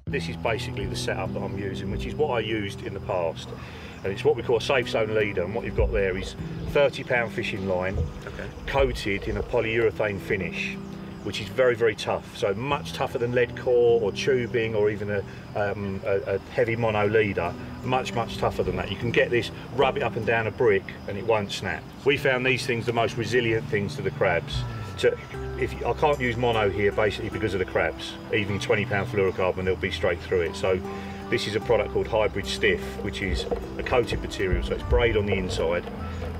This is basically the setup that I'm using, which is what I used in the past. And it's what we call a safe zone leader, and what you've got there is 30-pound fishing line, coated in a polyurethane finish, which is very, very tough. So much tougher than lead core or tubing or even a heavy mono leader. Much, much tougher than that. You can get this, rub it up and down a brick and it won't snap. We found these things the most resilient things to the crabs. So I can't use mono here basically because of the crabs. Even 20-pound fluorocarbon, they'll be straight through it. So this is a product called Hybrid Stiff, which is a coated material. So it's braid on the inside,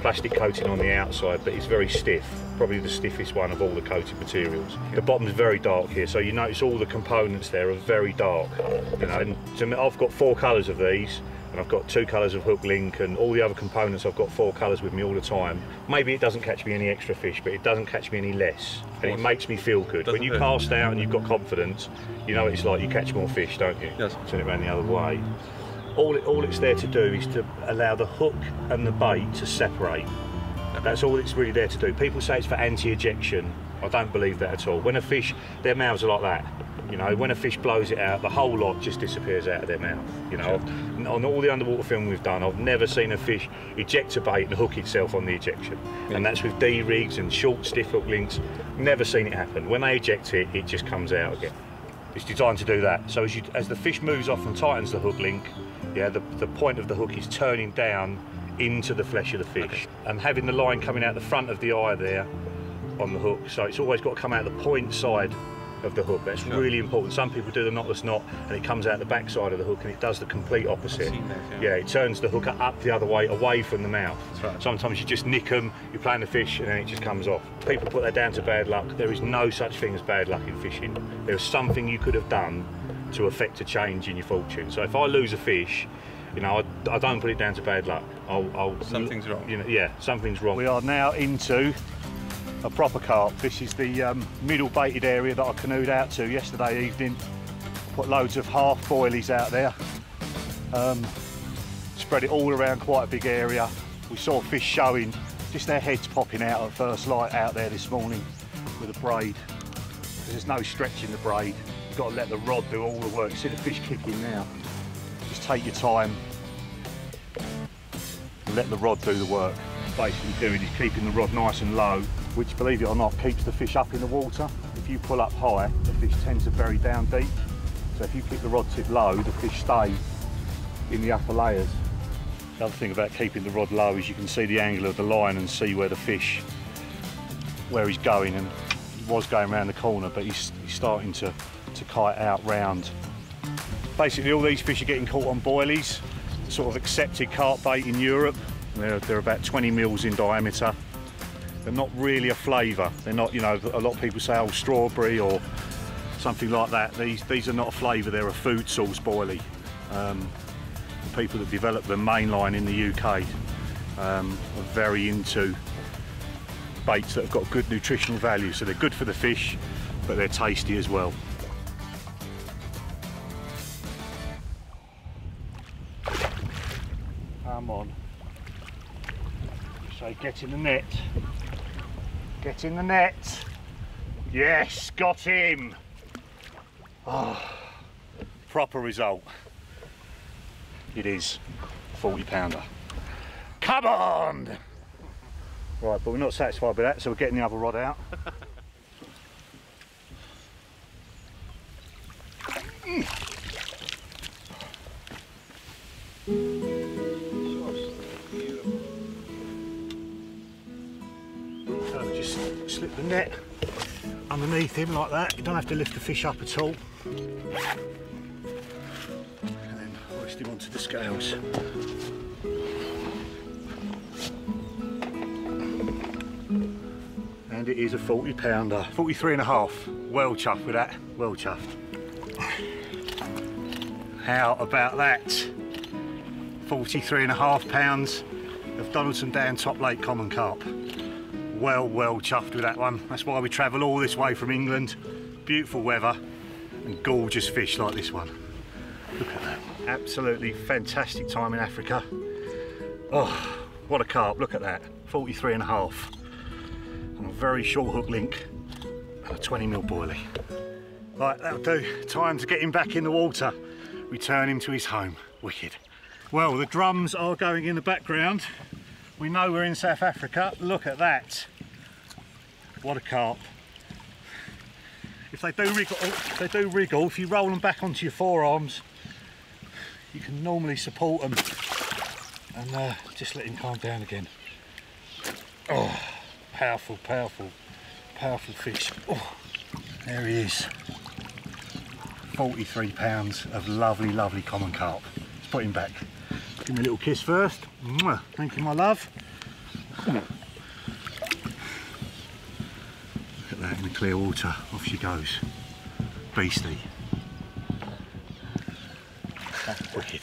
plastic coating on the outside, but it's very stiff. Probably the stiffest one of all the coated materials. The bottom's very dark here, so you notice all the components there are very dark. You know, and so I've got 4 colours of these, and I've got 2 colours of hook link, and all the other components I've got 4 colours with me all the time. Maybe it doesn't catch me any extra fish, but it doesn't catch me any less, and it makes me feel good. When you cast out and you've got confidence, you know what it's like, you catch more fish, don't you? Yes. Turn it around the other way. All it's there to do is to allow the hook and the bait to separate. That's all it's really there to do. People say it's for anti-ejection. I don't believe that at all. When a fish, their mouths are like that. You know, when a fish blows it out, the whole lot just disappears out of their mouth. You know, on all the underwater film we've done, I've never seen a fish eject a bait and hook itself on the ejection. And that's with D-rigs and short, stiff hook links. Never seen it happen. When they eject it, it just comes out again. It's designed to do that. So as the fish moves off and tightens the hook link, yeah, the point of the hook is turning down into the flesh of the fish, and having the line coming out the front of the eye there on the hook, so it's always got to come out the point side of the hook. That's really important. Some people do the knotless knot and it comes out the back side of the hook, and it does the complete opposite. Yeah, it turns the hook up the other way, away from the mouth. Right. Sometimes you just nick them, you're playing the fish, and then it just comes off. People put that down to bad luck. There is no such thing as bad luck in fishing. There's something you could have done to affect a change in your fortune. So if I lose a fish, you know, I don't put it down to bad luck. Something's wrong. You know, yeah, something's wrong. We are now into a proper carp. This is the middle baited area that I canoed out to yesterday evening. Put loads of half boilies out there. Spread it all around quite a big area. We saw fish showing, just their heads popping out at first light out there this morning with a braid. There's no stretching the braid. You've got to let the rod do all the work. See the fish kicking now. Just take your time and let the rod do the work. Basically doing is keeping the rod nice and low, which, believe it or not, keeps the fish up in the water. If you pull up high, the fish tends to bury down deep. So if you keep the rod tip low, the fish stay in the upper layers. The other thing about keeping the rod low is you can see the angle of the line and see where the fish, where he's going, and he was going around the corner, but he's starting to kite out round. Basically all these fish are getting caught on boilies, sort of accepted carp bait in Europe. They're about 20 mils in diameter. They're not really a flavour. They're not, you know, a lot of people say, oh, strawberry or something like that. These are not a flavour, they're a food source boilie. The people that develop the mainline in the UK are very into baits that have got good nutritional value. So they're good for the fish, but they're tasty as well. Come on. So get in the net. Get in the net. Yes, got him. Oh, proper result. It is 40-pounder. Come on! Right, but we're not satisfied with that, so we're getting the other rod out. Just slip the net underneath him like that. You don't have to lift the fish up at all. And then hoist him onto the scales. And it is a 40-pounder. 43.5. Well chuffed with that. Well chuffed. How about that? 43.5 pounds of Donaldson down top lake common carp. Well chuffed with that one. That's why we travel all this way from England. Beautiful weather and gorgeous fish like this one. Look at that. Absolutely fantastic time in Africa. Oh, what a carp, look at that. 43.5 on a very short hook link and a 20 mil boilie. Right, that'll do. Time to get him back in the water. Return him to his home. Wicked. Well, the drums are going in the background. We know we're in South Africa. Look at that. What a carp. If they do wriggle, if you roll them back onto your forearms, you can normally support them and just let him calm down again. Oh, powerful, powerful, powerful fish. Oh, there he is. 43 pounds of lovely, lovely common carp. Let's put him back. Give me a little kiss first. Mwah. Thank you, my love. Look at that in the clear water. Off she goes. Beastie. That's wicked.